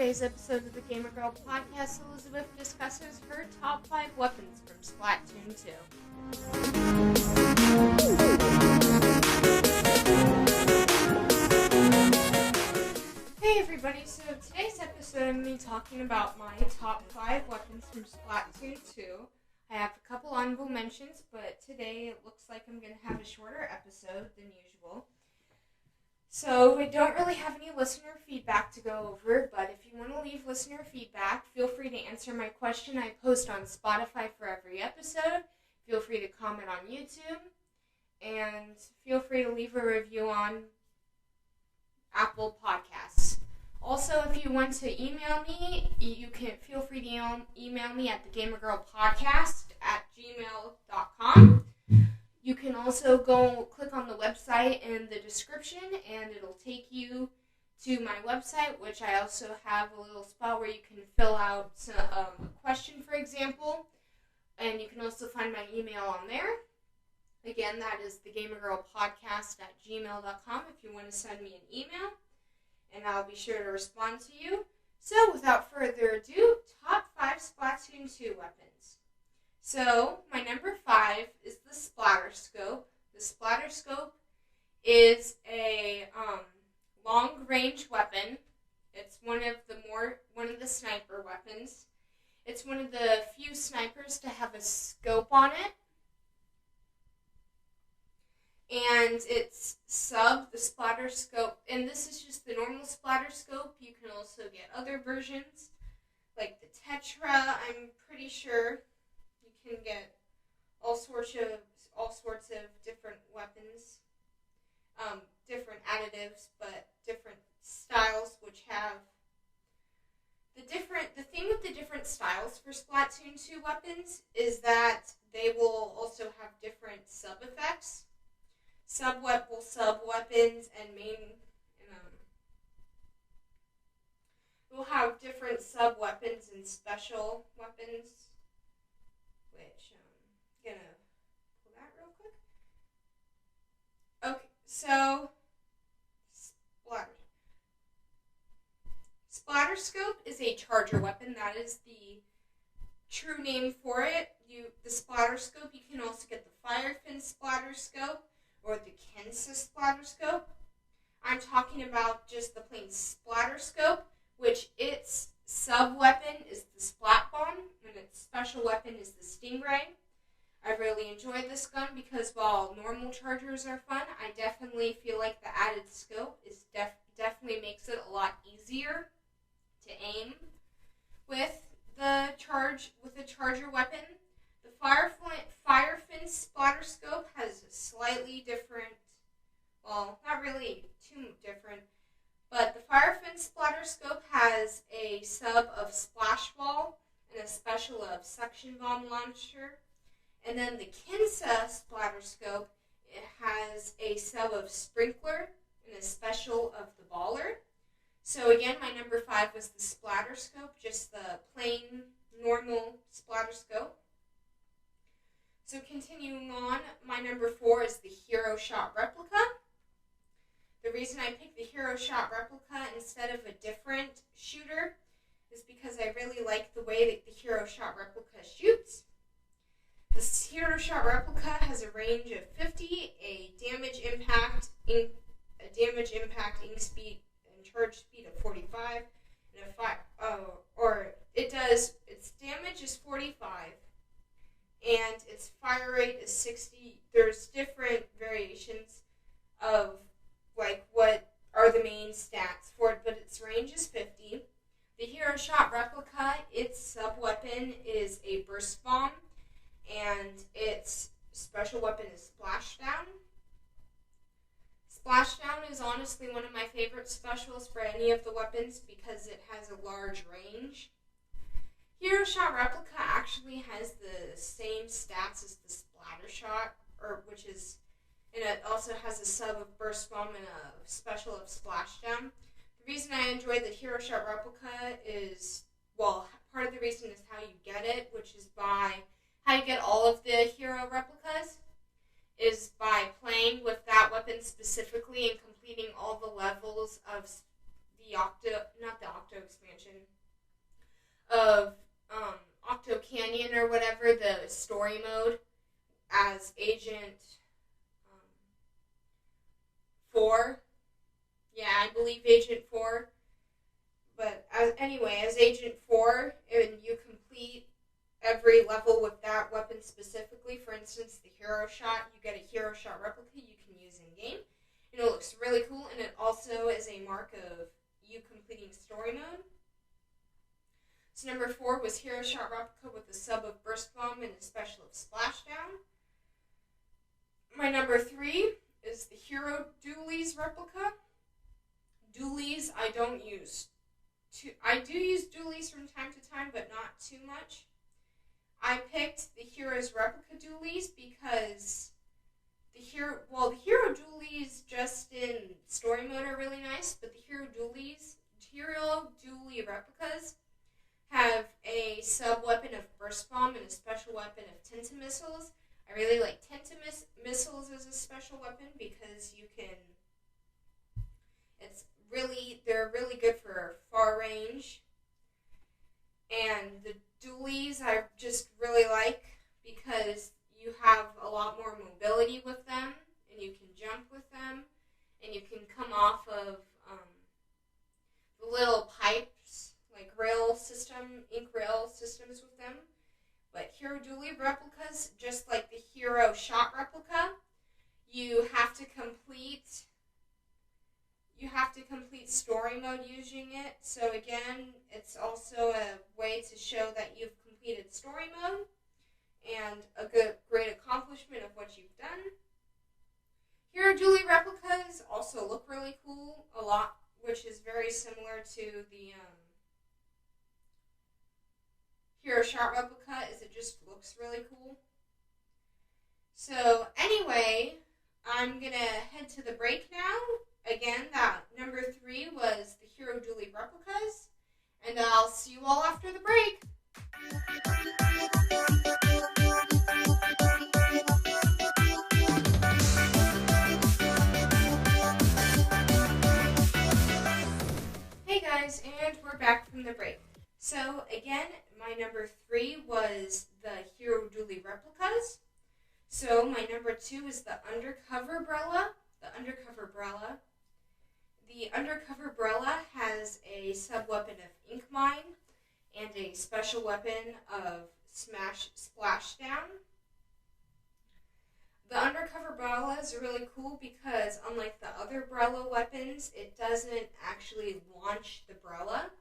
today's episode of the Gamer Girl Podcast, Elizabeth discusses her top 5 weapons from Splatoon 2. Hey everybody, so today's episode I'm going to be talking about my top 5 weapons from Splatoon 2. I have a couple honorable mentions, but today it looks like I'm going to have a shorter episode than usual. So I don't really have any listener feedback to go over, but if you want to leave listener feedback, feel free to answer my question I post on Spotify for every episode. Feel free to comment on YouTube, and feel free to leave a review on Apple Podcasts. Also, if you want to email me, you can feel free to email me at thegamergirlpodcast@gmail.com. You can also go click on the website in the description, and it'll take you to my website, which I also have a little spot where you can fill out a question, for example, and you can also find my email on there. Again, that is thegamergirlpodcast@gmail.com if you want to send me an email, and I'll be sure to respond to you. So, without further ado, top 5 Splatoon 2 weapons. So, my number 5 is the Splatterscope. The Splatterscope is a long-range weapon. It's one of the sniper weapons. It's one of the few snipers to have a scope on it. And it's the Splatterscope, and this is just the normal Splatterscope. You can also get other versions, like the Tetra, I'm pretty sure. You can get all sorts of different weapons, different additives, but different styles, which have the thing with the different styles for Splatoon 2 weapons is that they will also have different sub-effects. Sub-weapons and main, we'll have different sub-weapons and special weapons, which I'm going to pull that real quick. Okay, so, Splatterscope is a charger weapon. That is the true name for it. The Splatterscope, you can also get the Firefin Splatterscope or the Kensa Splatterscope. I'm talking about just the plain Splatterscope, which its sub-weapon is the Splat Bomb, and its special weapon is the Stingray. I really enjoyed this gun because while normal chargers are fun, I definitely feel like the added scope is definitely makes it a lot easier to aim with the charger weapon. The Firefin Splatterscope has a slightly different, well, not really too different, but the Firefin Splatterscope has a sub of Splash Ball and a special of Suction Bomb Launcher. And then the Kensa Splatterscope, it has a sub of Sprinkler and a special of the Baller. So again, my number 5 was the Splatterscope, just the plain, normal Splatterscope. So continuing on, my number 4 is the Hero Shot Replica. The reason I picked the Hero Shot Replica instead of a different shooter is because I really like the way that the Hero Shot Replica shoots. The Hero Shot Replica has a range of 50, a damage impact ink speed and charge speed of 45, and its damage is 45, and its fire rate is 60. There's different variations of like what are the main stats for it, but its range is 50. The Hero Shot Replica, its sub-weapon is a Burst Bomb, and its special weapon is Splashdown. Splashdown is honestly one of my favorite specials for any of the weapons because it has a large range. Hero Shot Replica actually has the same stats as the Splatter Shot, and it also has a sub of Burst Bomb and a special of Splashdown. The reason I enjoy the Hero Shot Replica is, well, part of the reason is how you get it, which is by how you get all of the hero replicas is by playing with that weapon specifically and completing all the levels of the Octa expansion, of Octo Canyon or whatever, the story mode, as Agent 4. Yeah, I believe Agent 4. But as Agent 4, and you complete every level with that weapon specifically, for instance, the Hero Shot, you get a Hero Shot replica you can use in-game. And it looks really cool, and it also is a mark of you completing story mode. So number 4 was Hero Shot replica with a sub of Burst Bomb and a special of Splashdown. My number 3 is the Hero Dualies replica. Dualies I don't use. I do use Dualies from time to time, but not too much. I picked the Hero's Replica Dualies because the Hero Dualies just in story mode are really nice, but the Hero Dualie replicas have a sub-weapon of Burst Bomb and a special weapon of Tenta missiles. I really like Tenta missiles as a special weapon because you can... They're really good for far range. And the Dualies I just really like because you have a lot more mobility with them, and you can jump with them, and you can come off of the little pipes, like ink rail systems with them. But Hero Dualie replicas, just like the Hero Shot replica, you have to complete story mode using it. So again, it's also a way to show that you've completed story mode and a great accomplishment of what you've done. Hero Dualie replicas also look really cool a lot, which is very similar to the Hero Shot replica, is it just looks really cool. So anyway, I'm going to head to the break now. Again, that number 3 was the Hero Dualie replicas, and I'll see you all after the break. Hey guys, and we're back from the break. So again, my number 3 was the Hero Dualie replicas. So my number 2 is the Undercover Brella. The Undercover Brella has a sub-weapon of Ink Mine and a special weapon of Splashdown. The Undercover Brella is really cool because, unlike the other Brella weapons, it doesn't actually launch the Brella.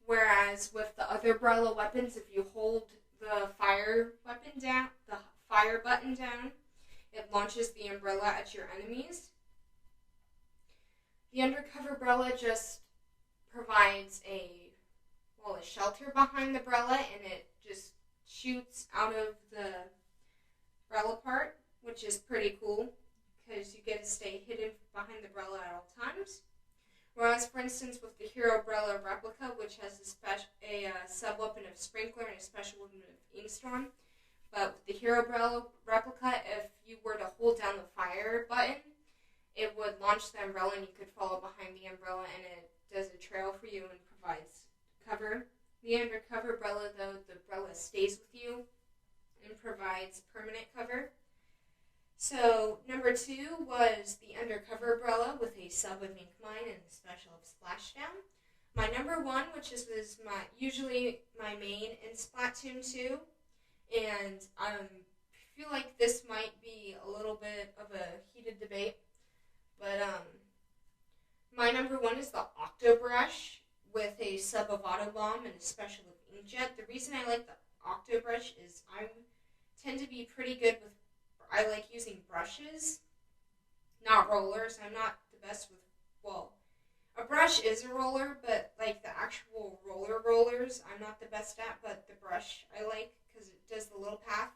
Whereas with the other Brella weapons, if you hold the fire button down, it launches the umbrella at your enemies. The Undercover Brella just provides a shelter behind the Brella, and it just shoots out of the Brella part, which is pretty cool because you get to stay hidden behind the Brella at all times. Whereas, for instance, with the Hero Brella replica, which has a sub-weapon of Sprinkler and a special weapon of Inkstorm, but with the Hero Brella replica, if you were to hold down the fire button, it would launch the umbrella and you could follow behind the umbrella, and it does a trail for you and provides cover. The Undercover Brella, though, the Brella stays with you and provides permanent cover. So, number 2 was the Undercover Brella with a sub of Ink Mine and a special of Splashdown. My number 1, which was usually my main in Splatoon 2, and I feel like this might be a little bit of a heated debate, but my number 1 is the Octa Brush with a sub of Auto Bomb and a special of Inkjet. The reason I like the Octa Brush is I tend to be pretty good with, I like using brushes, not rollers. I'm not the best with, a brush is a roller, but like the actual rollers, I'm not the best at, but the brush I like because it does the little path.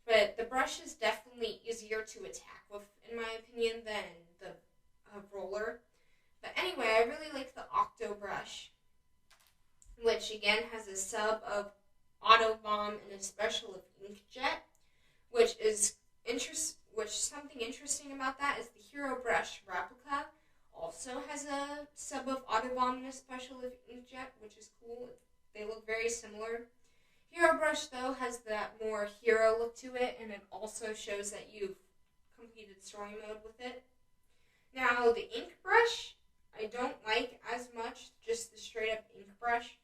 But the brush is definitely easier to attack with, in my opinion, than the roller. But anyway, I really like the Octa Brush, which again has a sub of Auto Bomb and a special of Inkjet, which something interesting about that is the Hero Brush replica also has a sub of Auto Bomb and a special of Inkjet, which is cool. They look very similar. Hero Brush, though, has that more hero look to it, and it also shows that you've completed story mode with it. Now, the ink brush, I don't like as much, just the straight up ink brush,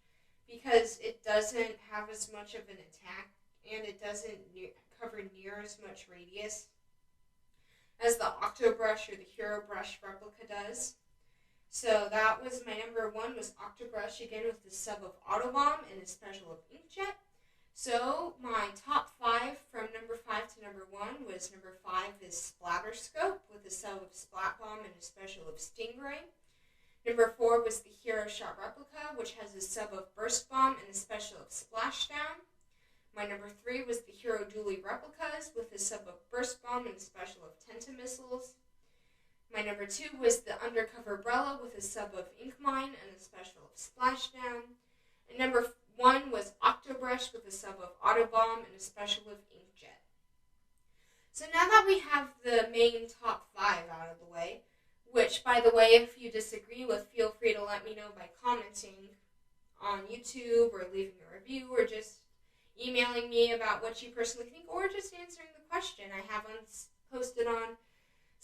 because it doesn't have as much of an attack, and it doesn't cover near as much radius as the Octa Brush or the Hero Brush Replica does. So that was my number 1, was Octa Brush, again with the sub of Autobomb and a special of Inkjet. So my top 5 from number 5 to number 1 was number 5 is Splatterscope with a sub of Splat Bomb and a special of Stingray. Number 4 was the Hero Shot Replica, which has a sub of Burst Bomb and a special of Splashdown. My number 3 was the Hero Dooley Replicas with a sub of Burst Bomb and a special of Tenta Missiles. My number 2 was the Undercover Brella with a sub of Ink Mine and a special of Splashdown. And number 1 was Octa Brush with a sub of Autobomb and a special of Inkjet. So now that we have the main top 5 out of the way, which, by the way, if you disagree with, feel free to let me know by commenting on YouTube or leaving a review or just emailing me about what you personally think or just answering the question I have posted on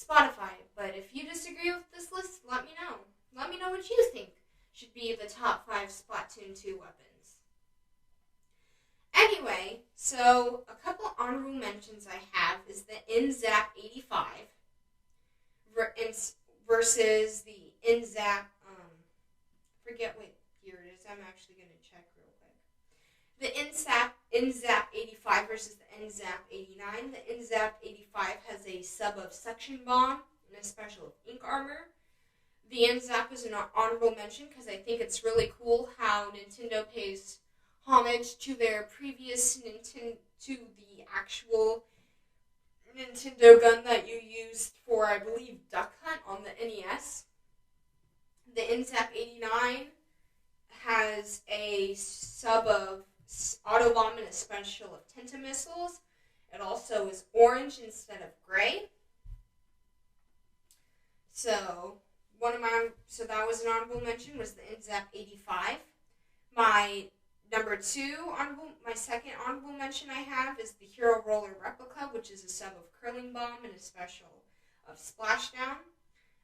Spotify. But if you disagree with this list, let me know. Let me know what you think should be the top 5 Splatoon 2 weapons. Anyway, so a couple honorable mentions I have is the InZap 85 versus the InZap, forget what year it is. I'm actually going to check real quick. The InZap 85 versus the InZap 89. The InZap 85 has a sub of Suction Bomb and a special of Ink Armor. The InZap is an honorable mention because I think it's really cool how Nintendo pays homage to their previous to the actual Nintendo gun that you used for, I believe, Duck Hunt on the NES. The InZap 89 has a sub of Autobomb and a special of Tenta Missiles. It also is orange instead of gray. So that was an honorable mention, was the InZap 85. My second honorable mention I have is the Hero Roller Replica, which is a sub of Curling Bomb and a special of Splashdown.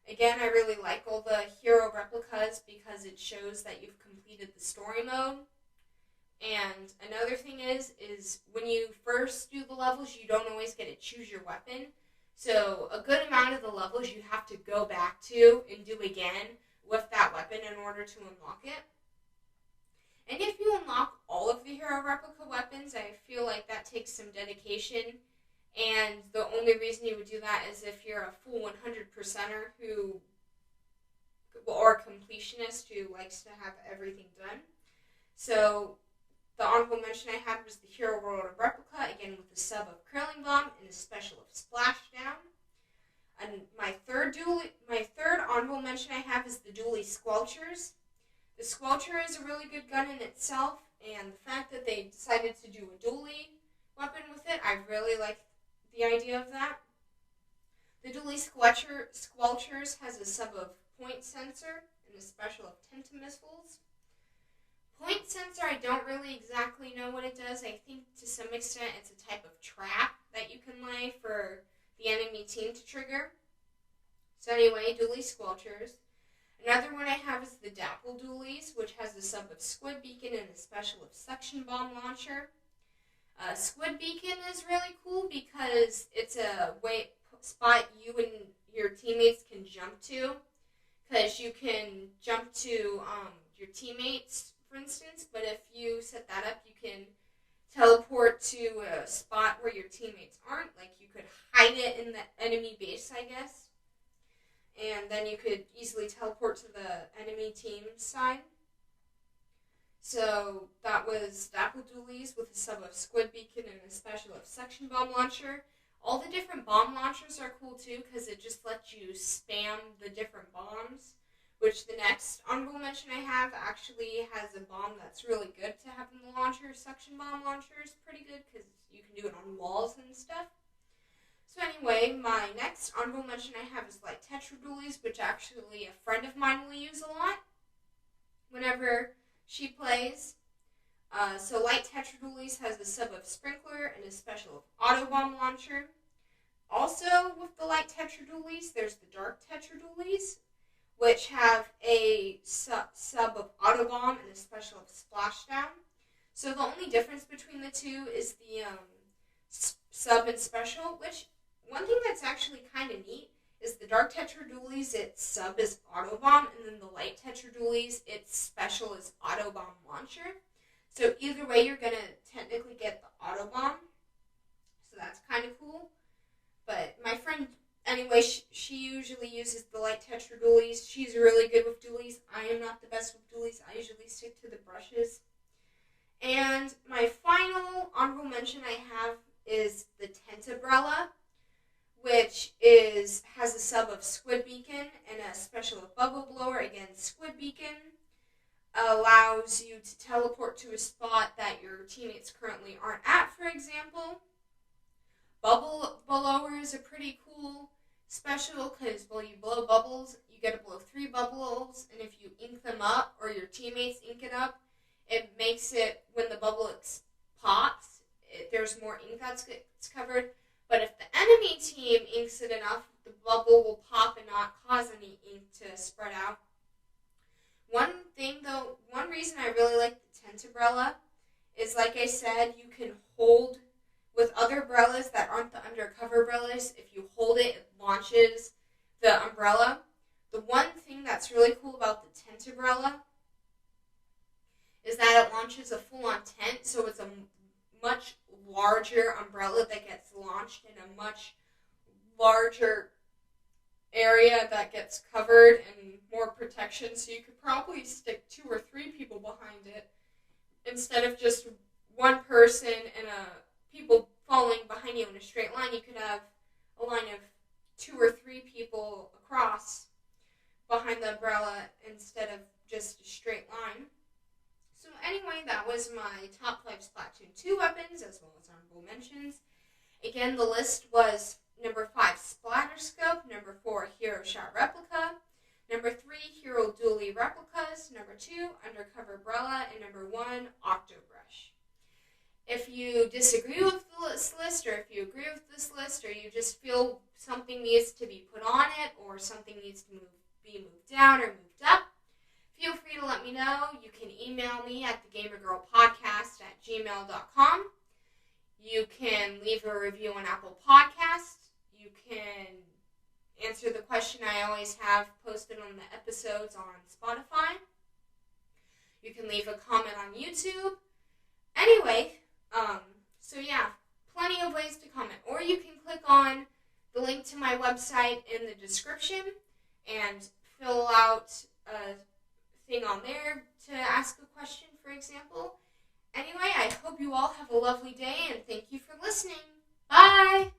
Again, I really like all the Hero Replicas because it shows that you've completed the story mode. And another thing is when you first do the levels, you don't always get to choose your weapon. So a good amount of the levels you have to go back to and do again with that weapon in order to unlock it. And if you unlock all of the Hero Replica weapons, I feel like that takes some dedication. And the only reason you would do that is if you're a full 100%er or completionist who likes to have everything done. So the honorable mention I had was the Hero Roller Replica, again with the sub of Curling Bomb and a special of Splashdown. And my third honorable mention I have is the Dooley Squelchers. The Squelcher is a really good gun in itself, and the fact that they decided to do a dually weapon with it, I really like the idea of that. The Dooley Squelchers has a sub of Point Sensor and a special of Tenta Missiles. Point Sensor, I don't really exactly know what it does. I think to some extent it's a type of trap that you can lay for the enemy team to trigger. So anyway, Dooley Squelchers. Another one I have is the Dapple Dualies, which has a sub of Squid Beacon and a special of Suction Bomb Launcher. Squid Beacon is really cool because it's a spot you and your teammates can jump to. Because you can jump to your teammates, for instance, but if you set that up, you can teleport to a spot where your teammates aren't. Like, you could hide it in the enemy base, I guess. And then you could easily teleport to the enemy team's side. So that was Dapple Dualies with a sub of Squid Beacon and a special of Suction Bomb Launcher. All the different bomb launchers are cool too because it just lets you spam the different bombs. Which the next honorable mention I have actually has a bomb that's really good to have in the launcher. Suction Bomb Launcher is pretty good because you can do it on walls and stuff. So anyway, my next honorable mention I have is like Tetra Dualies, which actually a friend of mine will use a lot whenever she plays. So Light Tetra Dualies has a sub of Sprinkler and a special of Auto Bomb Launcher. Also, with the Light Tetra Dualies, there's the Dark Tetra Dualies, which have a sub of Auto Bomb and a special of Splashdown. So the only difference between the two is the sub and special, which one thing that's actually kind of neat is the Dark Tetra Dualies, its sub is Auto Bomb, and then the Light Tetra Dualies, its special is Auto Bomb Launcher. So either way, you're going to technically get the Auto Bomb. So that's kind of cool. But my friend, anyway, she usually uses the Light Tetra Dualies. She's really good with dualies. I am not the best with dualies. I usually stick to the brushes. And my final honorable mention I have is the Tenta Brella, which has a sub of Squid Beacon and a special of Bubble Blower. Again, Squid Beacon allows you to teleport to a spot that your teammates currently aren't at, for example. Bubble Blower is a pretty cool special because while you blow bubbles, you get to blow 3 bubbles, and if you ink them up or your teammates ink it up, it makes it, when the bubble pops, there's more ink that's covered. But if the enemy team inks it enough, the bubble will pop and not cause any ink to spread out. One reason I really like the Tenta Brella is, like I said, you can hold with other Brellas that aren't the Undercover Brellas. If you hold it, it launches the umbrella. The one thing that's really cool about the Tenta Brella is that it launches a full-on tent, so it's a much larger umbrella that gets launched in a much larger area that gets covered and more protection, so you could probably stick 2 or 3 people behind it instead of just one person and people following behind you in a straight line. You could have a line of 2 or 3 people across behind the umbrella instead of just a straight line. So anyway, that was my top 5 Splatoon 2 weapons, as well as honorable mentions. Again, the list was number 5, Splatterscope, number 4, Hero Shot Replica, number 3, Hero Dually Replicas, number 2, Undercover Brella, and number 1, Octa Brush. If you disagree with this list, or if you agree with this list, or you just feel something needs to be put on it, or something needs to be moved down or moved up, feel free to let me know. You can email me at thegamergirlpodcast@gmail.com. You can leave a review on Apple Podcasts. You can answer the question I always have posted on the episodes on Spotify. You can leave a comment on YouTube. Anyway, so yeah, plenty of ways to comment. Or you can click on the link to my website in the description and fill out a thing on there to ask a question, for example. Anyway, I hope you all have a lovely day, and thank you for listening. Bye!